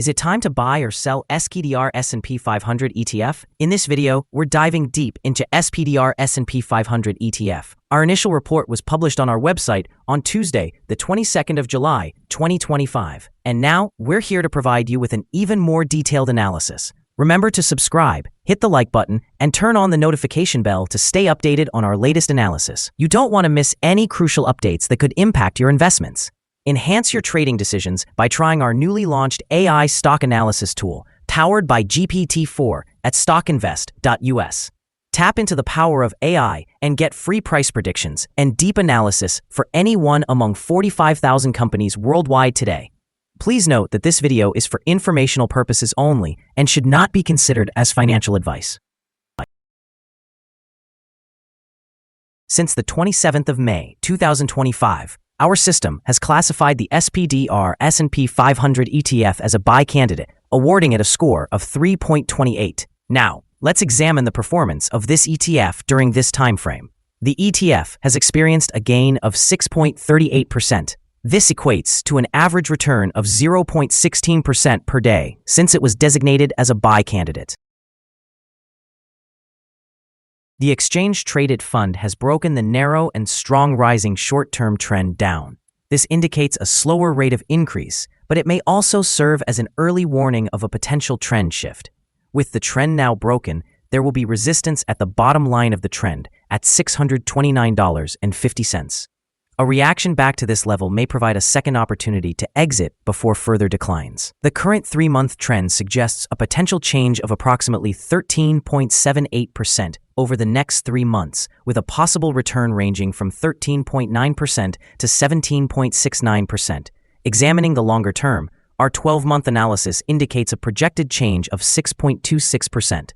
Is it time to buy or sell SPDR S&P 500 ETF? In this video, we're diving deep into SPDR S&P 500 ETF. Our initial report was published on our website on Tuesday, the 22nd of July, 2025. And now, we're here to provide you with an even more detailed analysis. Remember to subscribe, hit the like button, and turn on the notification bell to stay updated on our latest analysis. You don't want to miss any crucial updates that could impact your investments. Enhance your trading decisions by trying our newly launched AI stock analysis tool, powered by GPT-4 at StockInvest.us. Tap into the power of AI and get free price predictions and deep analysis for any one among 45,000 companies worldwide today. Please note that this video is for informational purposes only and should not be considered as financial advice. Since the 27th of May, 2025, our system has classified the SPDR S&P 500 ETF as a buy candidate, awarding it a score of 3.28. Now, let's examine the performance of this ETF during this time frame. The ETF has experienced a gain of 6.38%. This equates to an average return of 0.16% per day since it was designated as a buy candidate. The exchange-traded fund has broken the narrow and strong rising short-term trend down. This indicates a slower rate of increase, but it may also serve as an early warning of a potential trend shift. With the trend now broken, there will be resistance at the bottom line of the trend at $629.50. A reaction back to this level may provide a second opportunity to exit before further declines. The current 3-month trend suggests a potential change of approximately 13.78% over the next 3 months, with a possible return ranging from 13.9% to 17.69%. Examining the longer term, our 12-month analysis indicates a projected change of 6.26%.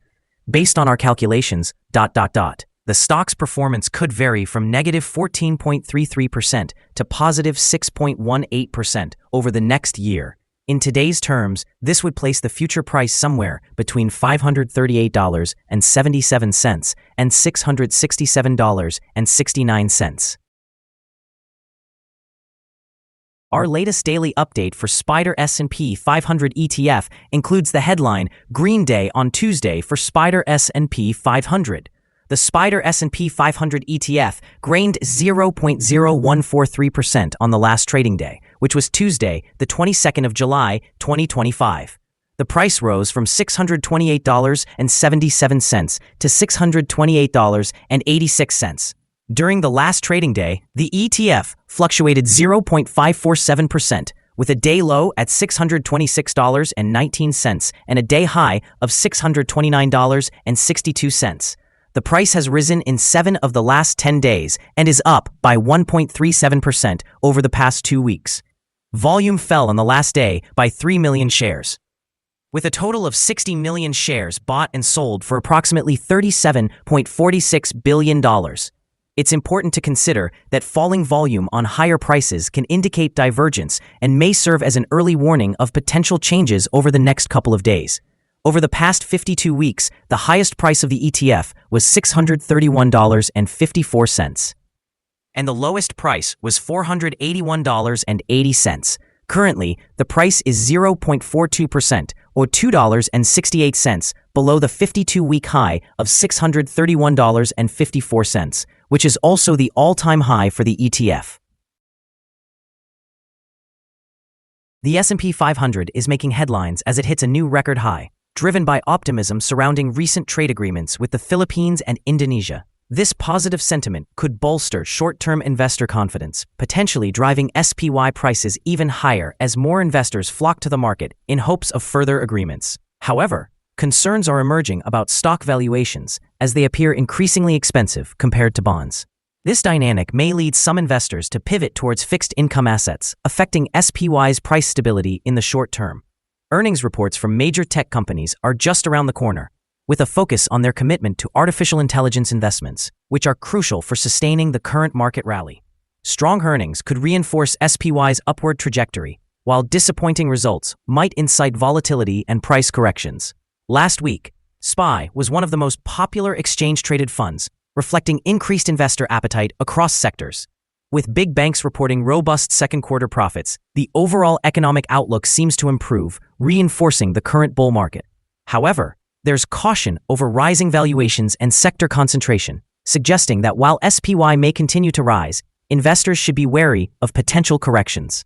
Based on our calculations, the stock's performance could vary from negative 14.33% to positive 6.18% over the next year. In today's terms, this would place the future price somewhere between $538.77 and $667.69. Our latest daily update for SPDR S&P 500 ETF includes the headline, Green Day on Tuesday for SPDR S&P 500. The SPDR S&P 500 ETF gained 0.0143% on the last trading day, which was Tuesday, the 22nd of July, 2025. The price rose from $628.77 to $628.86. During the last trading day, the ETF fluctuated 0.547%, with a day low at $626.19 and a day high of $629.62. The price has risen in 7 of the last 10 days and is up by 1.37% over the past 2 weeks. Volume fell on the last day by 3 million shares, with a total of 60 million shares bought and sold for approximately $37.46 billion. It's important to consider that falling volume on higher prices can indicate divergence and may serve as an early warning of potential changes over the next couple of days. Over the past 52 weeks, the highest price of the ETF was $631.54, and the lowest price was $481.80. Currently, the price is 0.42%, or $2.68, below the 52-week high of $631.54, which is also the all-time high for the ETF. The S&P 500 is making headlines as it hits a new record high, driven by optimism surrounding recent trade agreements with the Philippines and Indonesia. This positive sentiment could bolster short-term investor confidence, potentially driving SPY prices even higher as more investors flock to the market in hopes of further agreements. However, concerns are emerging about stock valuations as they appear increasingly expensive compared to bonds. This dynamic may lead some investors to pivot towards fixed income assets, affecting SPY's price stability in the short term. Earnings reports from major tech companies are just around the corner, with a focus on their commitment to artificial intelligence investments, which are crucial for sustaining the current market rally. Strong earnings could reinforce SPY's upward trajectory, while disappointing results might incite volatility and price corrections. Last week, SPY was one of the most popular exchange-traded funds, reflecting increased investor appetite across sectors. With big banks reporting robust second-quarter profits, the overall economic outlook seems to improve, reinforcing the current bull market. However, there's caution over rising valuations and sector concentration, suggesting that while SPY may continue to rise, investors should be wary of potential corrections.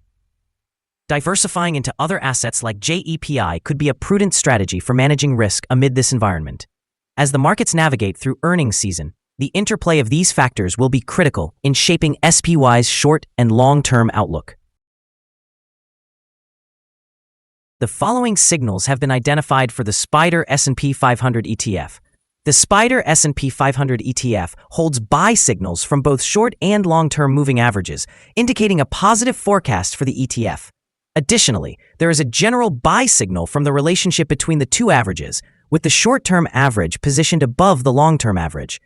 Diversifying into other assets like JEPI could be a prudent strategy for managing risk amid this environment. As the markets navigate through earnings season, the interplay of these factors will be critical in shaping SPY's short and long-term outlook. The following signals have been identified for the SPDR S&P 500 ETF. The SPDR S&P 500 ETF holds buy signals from both short and long-term moving averages, indicating a positive forecast for the ETF. Additionally, there is a general buy signal from the relationship between the two averages, with the short-term average positioned above the long-term average.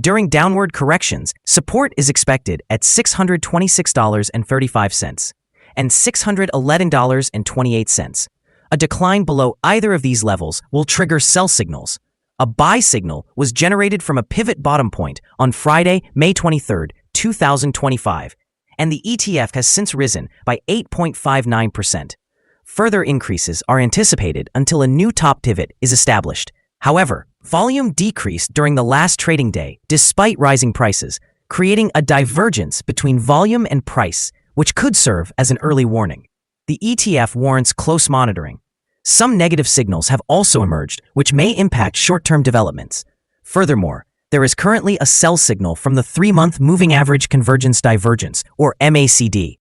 During downward corrections, support is expected at $626.35 and $611.28. A decline below either of these levels will trigger sell signals. A buy signal was generated from a pivot bottom point on Friday, May 23, 2025, and the ETF has since risen by 8.59%. Further increases are anticipated until a new top pivot is established. However, volume decreased during the last trading day despite rising prices, creating a divergence between volume and price, which could serve as an early warning. The ETF warrants close monitoring. Some negative signals have also emerged, which may impact short-term developments. Furthermore, there is currently a sell signal from the 3-month Moving Average Convergence Divergence, or MACD.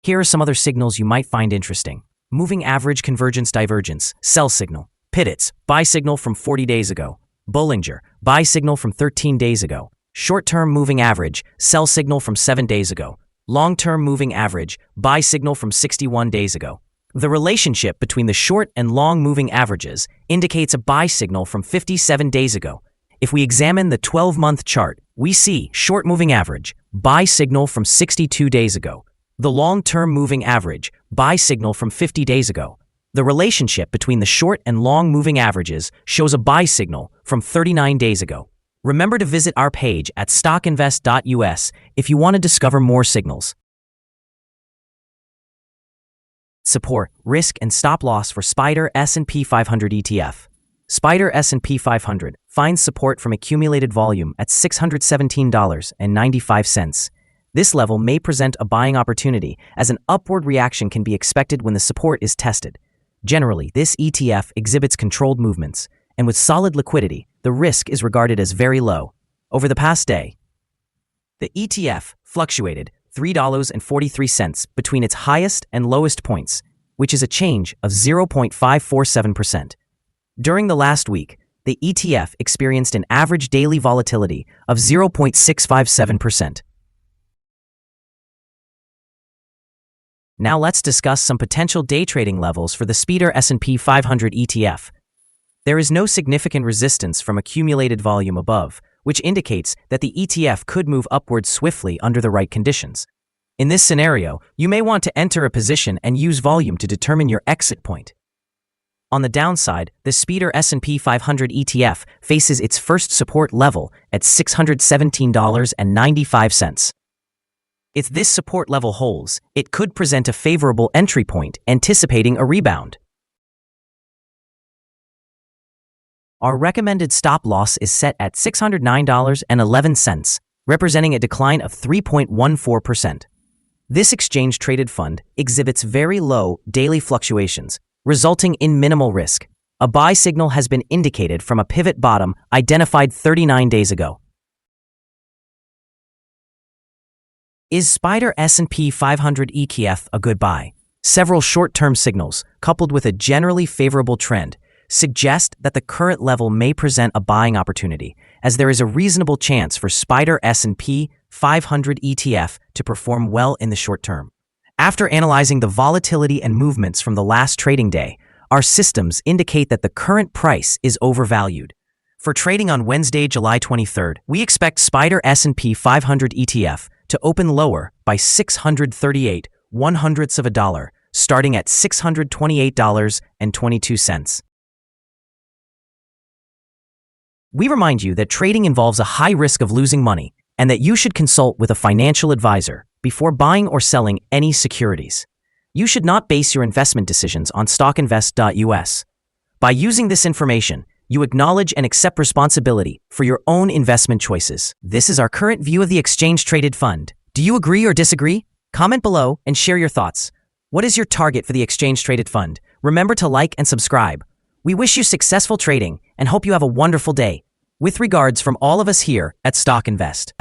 Here are some other signals you might find interesting. Moving Average Convergence Divergence, sell signal. Pivots, buy signal from 40 days ago. Bollinger, buy signal from 13 days ago. Short-term Moving Average, sell signal from 7 days ago. Long-term moving average, buy signal from 61 days ago. The relationship between the short and long moving averages indicates a buy signal from 57 days ago. If we examine the 12-month chart, we see short moving average, buy signal from 62 days ago. The long-term moving average, buy signal from 50 days ago. The relationship between the short and long moving averages shows a buy signal from 39 days ago. Remember to visit our page at StockInvest.us if you want to discover more signals. Support, risk, and stop loss for SPDR S&P 500 ETF. SPDR S&P 500 finds support from accumulated volume at $617.95. This level may present a buying opportunity, as an upward reaction can be expected when the support is tested. Generally, this ETF exhibits controlled movements, and with solid liquidity, the risk is regarded as very low. Over the past day, the ETF fluctuated $3.43 between its highest and lowest points, which is a change of 0.547%. During the last week, the ETF experienced an average daily volatility of 0.657%. Now let's discuss some potential day trading levels for the SPDR S&P 500 ETF. There is no significant resistance from accumulated volume above, which indicates that the ETF could move upward swiftly under the right conditions. In this scenario, you may want to enter a position and use volume to determine your exit point. On the downside, the SPDR S&P 500 ETF faces its first support level at $617.95. If this support level holds, it could present a favorable entry point, anticipating a rebound. Our recommended stop loss is set at $609.11, representing a decline of 3.14%. This exchange-traded fund exhibits very low daily fluctuations, resulting in minimal risk. A buy signal has been indicated from a pivot bottom identified 39 days ago. Is SPDR S&P 500 ETF a good buy? Several short-term signals, coupled with a generally favorable trend, suggest that the current level may present a buying opportunity, as there is a reasonable chance for SPDR S&P 500 ETF to perform well in the short term. After analyzing the volatility and movements from the last trading day, our systems indicate that the current price is overvalued. For trading on Wednesday, July 23rd, we expect SPDR S&P 500 ETF to open lower by 0.0638, starting at $628.22. We remind you that trading involves a high risk of losing money, and that you should consult with a financial advisor before buying or selling any securities. You should not base your investment decisions on StockInvest.us. By using this information, you acknowledge and accept responsibility for your own investment choices. This is our current view of the exchange-traded fund. Do you agree or disagree? Comment below and share your thoughts. What is your target for the exchange-traded fund? Remember to like and subscribe. We wish you successful trading and hope you have a wonderful day. With regards from all of us here at Stock Invest.